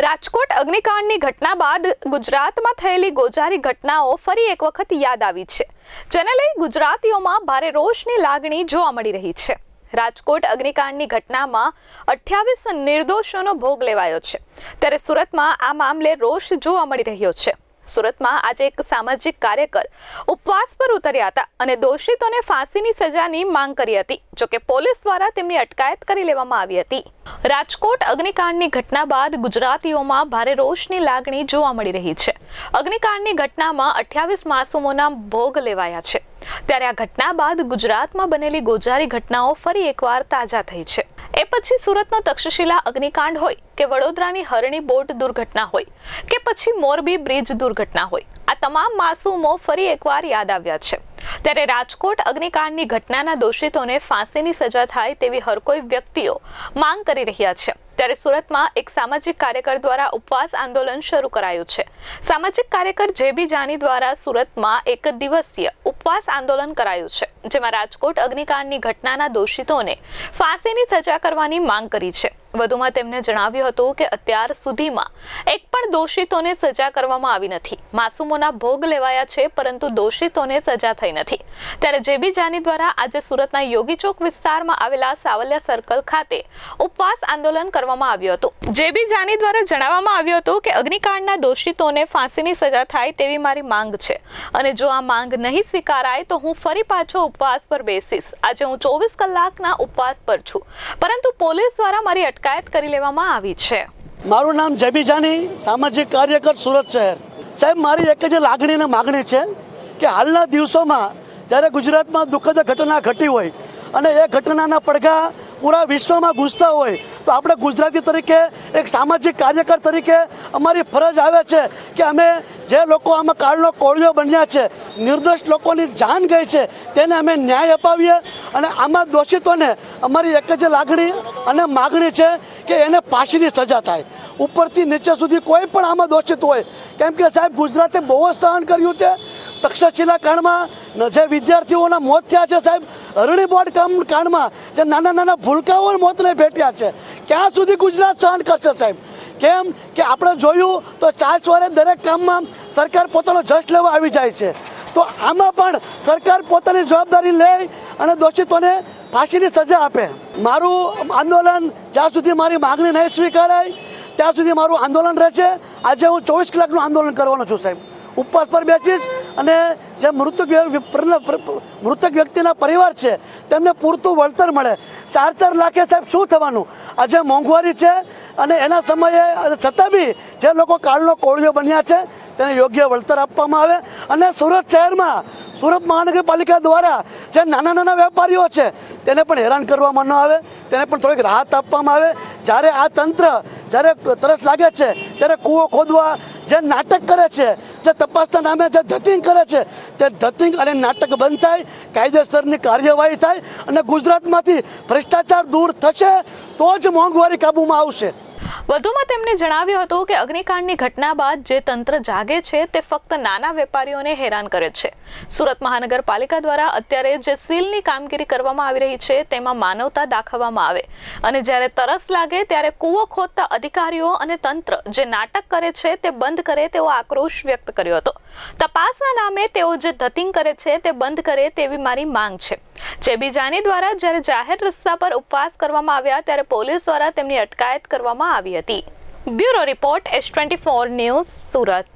રાજકોટ અગ્નિકાંડની ઘટના બાદ ગુજરાતમાં થયેલી ગોઝારી ઘટનાઓ ફરી એક વખત યાદ આવી છે, જેને લઈ ગુજરાતીઓમાં ભારે રોષની લાગણી જોવા મળી રહી છે। રાજકોટ અગ્નિકાંડની ઘટનામાં 28 નિર્દોષોનો ભોગ લેવાયો છે, ત્યારે સુરતમાં આ મામલે રોષ જોવા મળી રહ્યો છે। સુરતમાં આજે એક સામાજિક કાર્યકર ઉપવાસ પર ઉતર્યા હતા અને દોષિતોને ફાંસીની સજાની માંગ કરી હતી, જોકે પોલીસ દ્વારા તેમની અટકાયત કરી લેવામાં આવી હતી। રાજકોટ અગ્નિકાંડની ઘટના બાદ ગુજરાતીઓમાં ભારે રોષની લાગણી જોવા મળી રહી છે। અગ્નિકાંડની ઘટનામાં 28 માસૂમોના ભોગ લેવાયા છે, ત્યારે આ ઘટના બાદ ગુજરાતમાં બનેલી ગોઝારી ઘટનાઓ ફરી એકવાર તાજા થઈ છે। એ પછી સુરતનો તક્ષશિલા અગ્નિકાંડ હોય કે વડોદરાની હરણી બોટ દુર્ઘટના હોય કે પછી મોરબી બ્રિજ દુર્ઘટના હોય, આ તમામ માસૂમો ફરી એકવાર યાદ આવ્યા છે। ત્યારે રાજકોટ અગ્નિકાંડની ઘટનાના દોષિતોને ફાંસીની સજા થાય તેવી હર કોઈ વ્યક્તિઓ માંગ કરી રહ્યા છે। ત્યારે સુરતમાં એક સામાજિક કાર્યકર દ્વારા ઉપવાસ આંદોલન શરૂ કરાયું છે। સામાજિક કાર્યકર જેબી જાની દ્વારા સુરતમાં એક દિવસીય ઉપવાસ આંદોલન કરાયું છે, જેમાં રાજકોટ અગ્નિકાંડની ઘટનાના દોષિતોને ફાંસીની સજા કરવાની માંગ કરી છે। વધુમાં તેમણે જણાવ્યું હતું કે અત્યાર સુધીમાં એક પણ દોષિતોને સજા કરવામાં આવી નથી। માસૂમોના ભોગ લેવાયા છે, પરંતુ દોષિતોને સજા થઈ નથી। ત્યારે જેબી જાની દ્વારા આજે સુરતના યોગી ચોક વિસ્તારમાં આવેલા સાવલિયા સર્કલ ખાતે ઉપવાસ આંદોલન કરવામાં આવ્યું હતું। જેબી જાની દ્વારા જણાવવામાં આવ્યું હતું કે અગ્નિકાંડના દોષિતોને ફાંસીની સજા થાય તેવી મારી માંગ છે, અને જો આ માંગ નહીં સ્વીકારાય તો હું ફરી પાછો ઉપવાસ પર બેસીશ। આજે હું 24 કલાકના ઉપવાસ પર છું, પરંતુ પોલીસ દ્વારા મારી અટકાયત કરી લેવામાં આવી છે। મારું નામ જેબી જાની, સામાજિક કાર્યકર, સુરત શહેર। સાહેબ, મારી એક જ લાગણી અને માગણી છે કે હાલના દિવસોમાં જ્યારે ગુજરાતમાં દુઃખદ ઘટના ઘટી હોય અને એ ઘટનાના પડઘા પૂરા વિશ્વમાં ગૂંજતા હોય તો આપણે ગુજરાતી તરીકે એક સામાજિક કાર્યકર તરીકે અમારી ફરજ આવે છે કે અમે જે લોકો આમાં કાળનો કોળિયો બન્યા છે, નિર્દોષ લોકોની જાન ગઈ છે, તેને અમે ન્યાય અપાવીએ। અને આમાં દોષિતોને અમારી એક જ લાગણી અને માગણી છે કે એને ફાંસીની સજા થાય, ઉપરથી નીચે સુધી કોઈ પણ આમાં દોષિત હોય। કેમ કે સાહેબ, ગુજરાતે બહુ જ સહન કર્યું છે। તક્ષશિલા કાંડમાં જે વિદ્યાર્થીઓના મોત થયા છે સાહેબ, હરણી બોટ કાંડમાં જે નાના નાના ભૂલકાઓ મોતને ભેટ્યા છે, ક્યાં સુધી ગુજરાત સહન કરશે સાહેબ? કેમ કે આપણે જોયું તો 4 સવારે દરેક કામમાં સરકાર પોતાનો જશ લેવા આવી જાય છે, તો આમાં પણ સરકાર પોતાની જવાબદારી લે અને દોષિતોને ફાંસીની સજા આપે। મારું આંદોલન જ્યાં સુધી મારી માગણી નહીં સ્વીકારાય ત્યાં સુધી મારું આંદોલન રહેશે। આજે હું 24 કલાકનું આંદોલન કરવાનો છું સાહેબ, ઉપવાસ પર બેસીશ અને જે મૃતક વ્યક્તિના પરિવાર છે તેમને પૂરતું વળતર મળે। 4 લાખે સાહેબ શું થવાનું? આજે મોંઘવારી છે અને એના સમયે છતાં બી જે લોકો કાળનો કોળિયો બન્યા છે તેને યોગ્ય વળતર આપવામાં આવે। અને સુરત શહેરમાં, સુરત મહાનગરપાલિકા દ્વારા જે નાના નાના વેપારીઓ છે તેને પણ હેરાન કરવામાં ન આવે, તેને પણ થોડીક રાહત આપવામાં આવે। જ્યારે આ તંત્ર જ્યારે તરસ લાગે છે ત્યારે કૂવો ખોદવા જે નાટક કરે છે, જે તપાસના નામે જે ધતિંગ કરે છે, તે ધતિંગ અને નાટક બંધ થાય, કાયદેસરની કાર્યવાહી થાય અને ગુજરાતમાંથી ભ્રષ્ટાચાર દૂર થશે તો જ મોંઘવારી કાબૂમાં આવશે। વધુમાં તેમણે જણાવ્યું હતું કે અગ્નિકાંડની ઘટના બાદ જે તંત્ર જાગે છે તે ફક્ત નાના વેપારીઓને હેરાન કરે છે। સુરત મહાનગરપાલિકા દ્વારા અત્યારે જે સીલની કામગીરી કરવામાં આવી રહી છે તેમાં માનવતા દાખવવામાં આવે, અને જ્યારે તરસ લાગે ત્યારે કૂવો ખોદતા અધિકારીઓ અને તંત્ર જે નાટક કરે છે તે બંધ કરે તેવો આક્રોશ વ્યક્ત કર્યો હતો। તપાસના નામે તેઓ જે ધતિંગ કરે છે તે બંધ કરે તેવી મારી માંગ છે। જેબી જાની દ્વારા જ્યારે જાહેર રસ્તા પર ઉપવાસ કરવામાં આવ્યા ત્યારે પોલીસ દ્વારા તેમની અટકાયત કરવામાં આવી હતી। Bureau report S24 news, Surat.